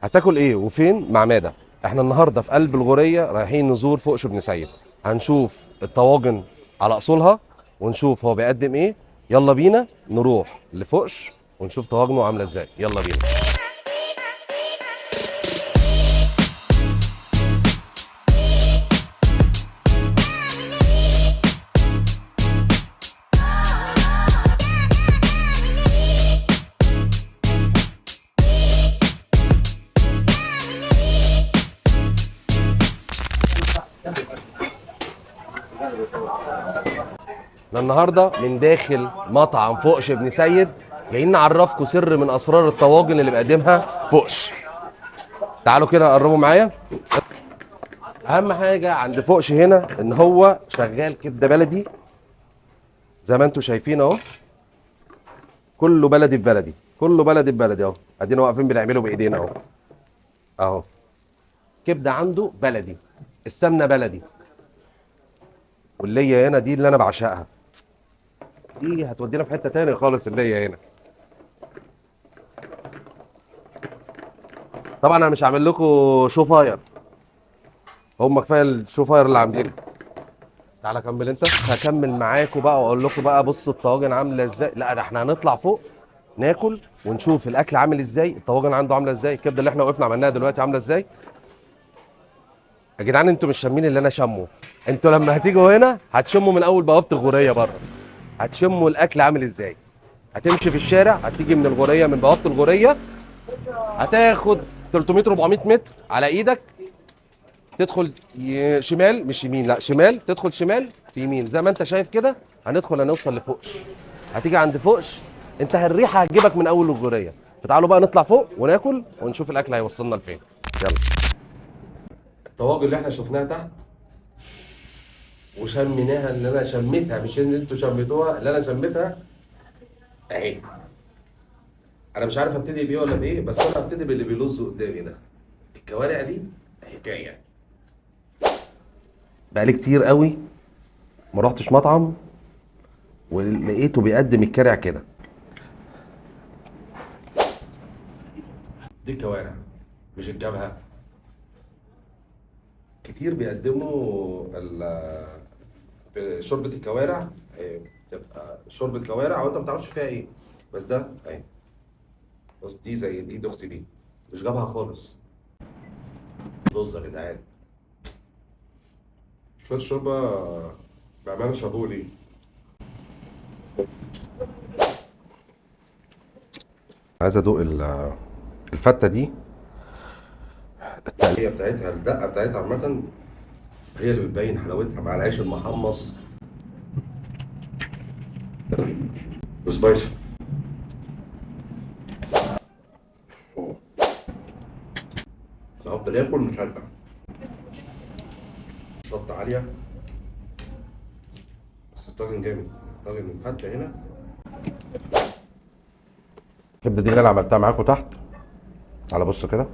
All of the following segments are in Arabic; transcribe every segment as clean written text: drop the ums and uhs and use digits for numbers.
هتاكل ايه وفين مع ماده؟ احنا النهارده في قلب الغوريه رايحين نزور فوقش بن سيد، هنشوف الطواجن على اصولها ونشوف هو بيقدم ايه. يلا بينا نروح لفوقش ونشوف طواجنه عامله ازاي. يلا بينا. احنا النهارده من داخل مطعم فوقش بن سيد، جايين نعرفكم سر من اسرار الطواجن اللي بيقدمها فوقش. تعالوا كده قربوا معايا. اهم حاجه عند فوقش هنا ان هو شغال كبده بلدي زي ما انتم شايفين اهو، كله بلدي في بلدي، كله بلدي في بلدي اهو. ادينا واقفين بنعمله بايدينا اهو اهو. كبده عنده بلدي، السمنه بلدي، والليه هنا دي اللي انا بعشقها، دي هتودينا في حته تاني خالص الليه هنا. طبعا انا مش هعمل لكم شو فاير، هم كفايه الشو فاير اللي عاملينه. تعالى كمل انت. هكمل معاكم بقى واقول لكم بقى بصوا الطواجن عامله ازاي. لا ده احنا هنطلع فوق ناكل ونشوف الاكل عامل ازاي، الطواجن عنده عامله ازاي، الكبده اللي احنا وقفنا عملناها دلوقتي عامله ازاي. يا جدعان انتوا مش شامين اللي انا شامه. انتوا لما هتيجوا هنا هتشموا من اول بوابه الغوريه بره، هتشموا الاكل عامل ازاي. هتمشي في الشارع، هتيجي من الغوريه من بوابه الغوريه، هتاخد 300 400 متر على ايدك، تدخل شمال مش يمين، لا شمال، تدخل شمال في يمين زي ما انت شايف كده. هنوصل لفوقش. هتيجي عند فوقش، انت الريحه هتجيبك من اول الغوريه. فتعالوا بقى نطلع فوق وناكل ونشوف الاكل هيوصلنا لفين. يلا. الطواجن اللي احنا شفناها تحت وشميناها، اللي انا شميتها مش ان انتوا شميتوها، اللي انا شميتها اهي. انا مش عارف ابتدي بايه ولا بايه، بس انا هبتدي باللي بيلظ قدامي ده. الكوارع دي حكايه. بقالي كتير قوي ما رحتش مطعم ولقيته بيقدم الكارع كده. دي الكوارع مش الجبهه. كتير بيقدموا شوربه الكوارع، بتبقى شوربه كوارع وانت ما تعرفش فيها ايه، بس ده اهي. بص دي زي دي اختي دي، مش جابها خالص. رز يا جدعان، شويه شوربه بامانه شابوه ليه. عايز ادوق الفته دي. التقليه بتاعتها، الدقه بتاعتها عامه هي اللي بتبين حلاوتها مع العيش المحمص وسبايسي. هفضل اكل مش هشبع. شطه عاليه بس الطاجن جامد. الطاجن الفته هنا. الكبده دي اللي انا عملتها معاكم تحت، على بص كده.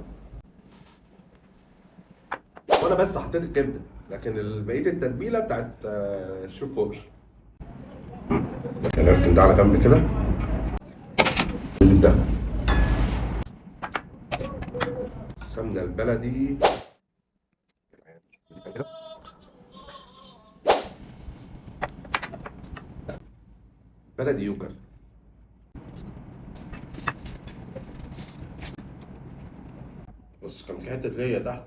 وانا بس حطيت الكبده، لكن بقيه التتبيله بتاعت الشيف فوقش. نركن ده على جنب كده. ده السمنه البلدي بلدي يوجر. بص كم حته ليا تحت،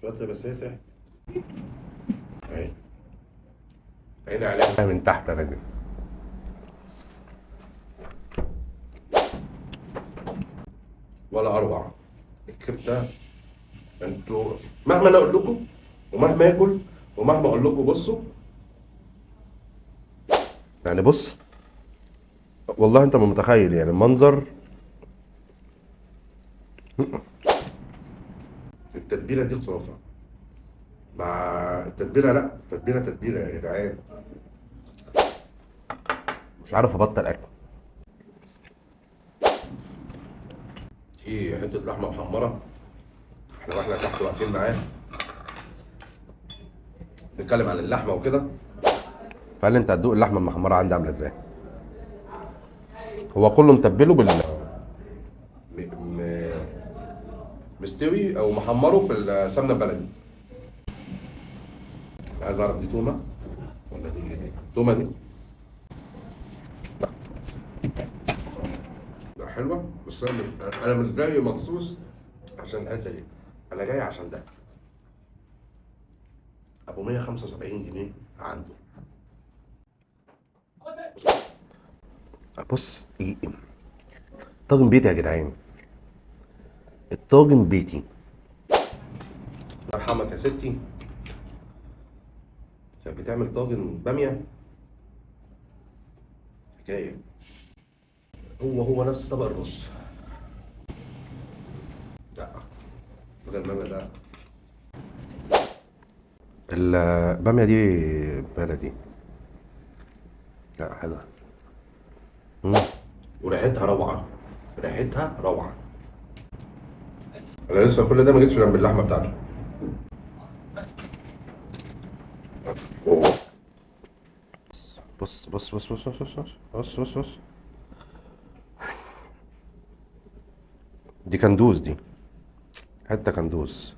شويه لبساسه اهي، عيني عليها من تحت. انا دي ولا اروع الكبده. انتوا مهما انا اقول لكم ومهما اكل ومهما اقول لكم بصوا، يعني بص والله انت ما متخيل يعني المنظر. التتبيله دي خرافه. مع التتبيله، لا التتبيله تتبيله يا جدعان. مش عارف ابطل اكل. في حته لحمه محمره، واحنا تحت واقفين معاه نتكلم عن اللحمه وكده، فقال لي انت هتدوق اللحمه المحمره عندي عامله ازاي. هو كله متبله م... م... مستوي او محمره في السمنه البلدي. عايز اعرف دي تومه ولا دي تومه دي؟ لا حلوه، بس انا مش جاي مخصوص عشان الحته دي، انا جاي عشان ده ابو 175 جنيه عنده. بص ايه، طاجن بيتي يا جدعان، الطاجن بيتي. الله يرحمك يا ستي، كانت بتعمل طاجن باميه حكايه، هو نفس طبق الرز. لا طاجن الباميه ده، الباميه دي بلدي، لا حلوه. وريحتها روعه، ريحتها روعه. انا لسه كل ده ما جيتش جنب اللحمه بتاعته. أوه. بص بص بص بص بص بص بص بص بص، دي كندوز دي، حته كندوز.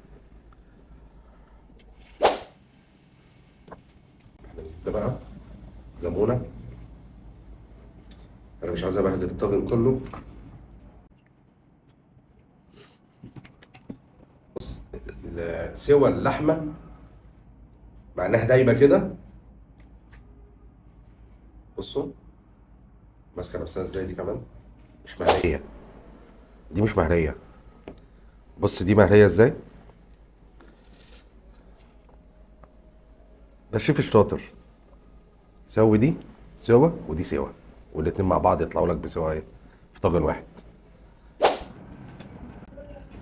ده بقى ليمونه، انا مش عايز ابهدل الطاجن كله. سوى اللحمه مع انها دايبه كده، بصوا ماسكه نفسها ازاي دي كمان، مش مهريه، دي مش مهريه. بص دي مهريه ازاي، ده الشيف الشاطر. سوي دي سوا ودي سوا، والاتنين مع بعض يطلعوا لك بسوا ايه، في طاجن واحد.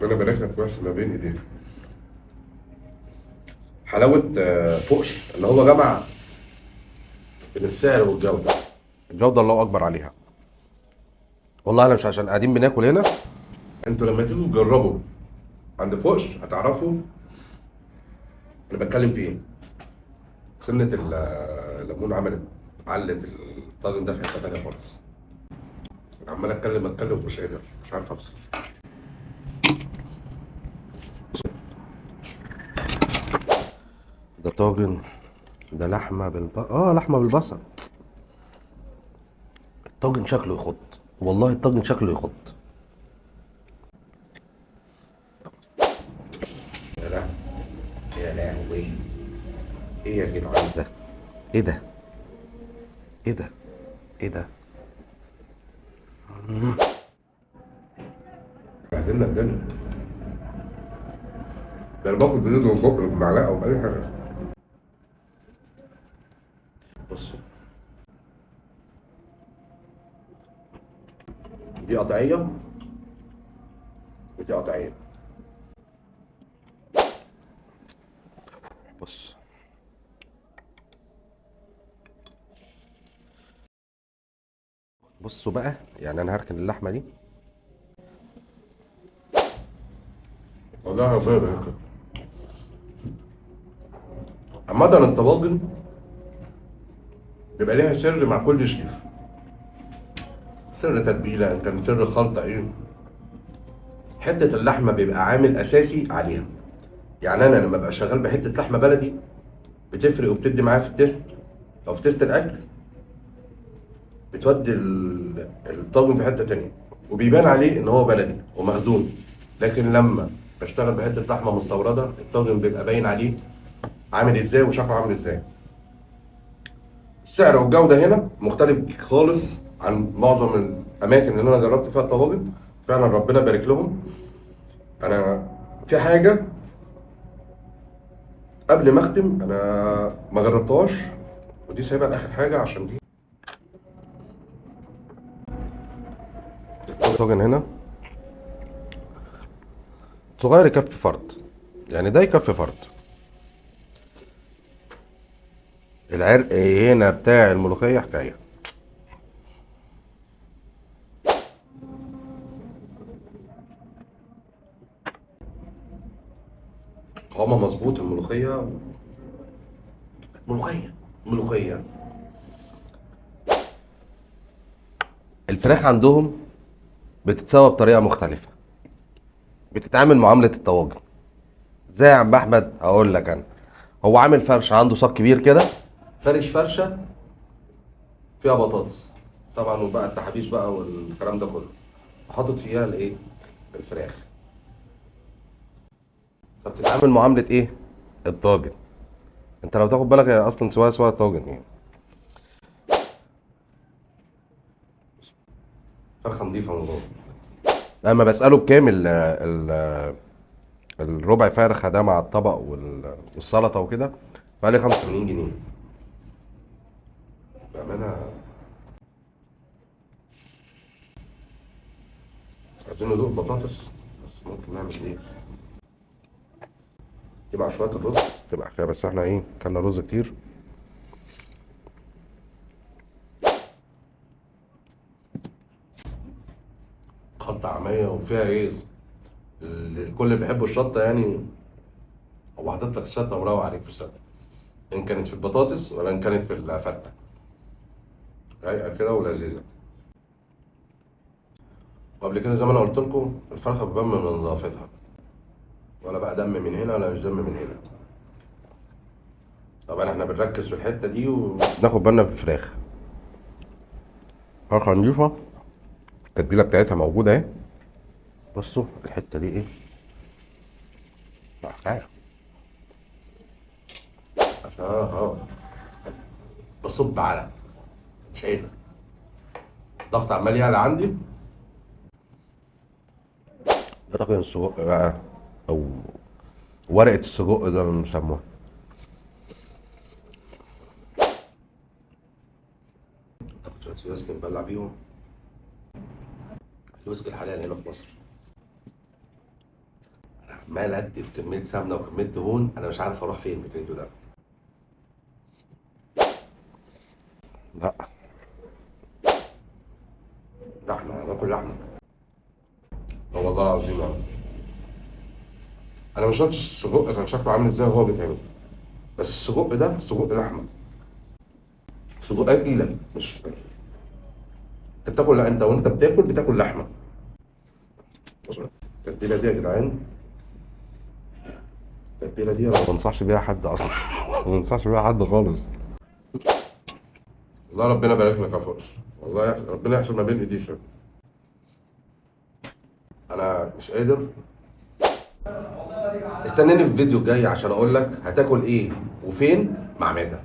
ربنا يبارك لك ويحسن ما بين ايديك. حلاوه فوقش اللي هو جمع بين السعر والجوده، الجوده الله اكبر عليها. والله انا مش عشان قاعدين بناكل هنا، انتوا لما تيجوا تجربوا عند فوقش هتعرفوا انا بتكلم في ايه. سنه الليمون علت الطاجن ده في حته تانيه خالص. انا عمال اتكلم مش قادر، مش عارف افصل. ده طاجن، ده لحمه لحمه بالبصل. الطاجن شكله يخض، والله الطاجن شكله يخض. يا لهوي، يا لهوي، ايه يا جدعان ده، ايه ده، ايه ده، ايه ده، بهدلنا الدنيا. ده انا باكل بايد وبق بمعلقه او باي حاجه. بصوا دي قطعيه ودي قطعيه. بص بصوا بقى، يعني انا هركن اللحمه دي، والله ربنا يبارك لك. عامة الطواجن بيبقى ليها سر مع كل شيف، سر تتبيلة ان كان سر خلطة ايه، حتة اللحمة بيبقى عامل اساسي عليها. يعني انا لما ابقى شغال بحتة لحمة بلدي بتفرق وبتدي معايا في التيست، او في تيست الاكل، بتودي الطاجن في حتة تانية، وبيبان عليه ان هو بلدي ومخدوم. لكن لما بشتغل بحتة لحمة مستوردة الطاجن بيبقى باين عليه عامل ازاي وشكله عامل ازاي. السعر والجودة هنا مختلف خالص عن معظم الأماكن اللي أنا جربت فيها الطواجن. فعلا ربنا يبارك لهم. أنا في حاجة قبل ما أختم أنا ما جربتهاش، ودي سايبها لآخر حاجة عشان دي الطاجن هنا صغير يكفي فرد، يعني ده يكفي فرد. العرق هنا بتاع الملوخية حكاية. قوامة مظبوط الملوخية، ملوخية. الفراخ عندهم بتتسوى بطريقة مختلفة، بتتعامل معامله الطواجن. ازاي يا عم احمد؟ اقول لك انا. هو عامل فرشه، عنده صاج كبير كده، فرش فرشه فيها بطاطس طبعا، وبقى التحابيش بقى والكلام ده كله، وحاطط فيها الايه، الفراخ. فبتتعامل معامله ايه، الطاجن. انت لو تاخد بالك هي اصلا سواء طاجن يعني. فرخه نظيفه من جوه. اما بساله بكام الربع فرخه ده مع الطبق والسلطه وكده، فقال لي 85 جنيه. بامانه. عايزين ندوق بطاطس، بس ممكن نعمل ايه، تبقى شويه الرز تبقى كفايه، بس احنا ايه كلنا رز كتير. خلطة عامية وفيها ايه، الكل بيحبوا الشطة يعني. هو حاطط لك الشطة ومروق عليك في الشطة، إن كانت في البطاطس ولا إن كانت في الفتة. رايقة كده ولذيذة. وقبل كده زي ما أنا قلت لكم، الفرخة بتبان من نظافتها، ولا بقى دم من هنا ولا مش دم من هنا. طبعا احنا بنركز في الحتة دي وناخد بالنا في الفراخ. فرخة نضيفة، التتبيلة بتاعتها موجودة اهي. بصوا الحتة دي ايه، حكاية. عشان انا خلاص بصب على، مش قادر، الضغط عمال يعلى عندي. ده طاجن السجق بقى، او ورقة السجق زي ما بيسموها. ناخد شوية سويسكي نبلع بيهم. الويسكي الحلال هنا في مصر. انا عمال ادي في كمية سمنة وكمية دهون، انا مش عارف اروح فين بالفيديو ده. لا، لحمة، هناكل لحمة. هو والله العظيم يعني. انا مش شفتش السجق كان شكله عامل ازاي وهو بيتعمل، بس السجق ده سجق لحمة، سجق تقيلة. مش انت بتاكل، لا انت وانت بتاكل لحمة. بص، التتبيلة دي يا جدعان، التتبيلة دي انا ما بنصحش بيها حد اصلا. ما بنصحش بيها حد خالص. والله ربنا يبارك لك يا فرش، والله ربنا يحسن ما بين ايديك. انا مش قادر. استناني في الفيديو الجاي عشان اقول لك هتاكل ايه وفين مع ماده.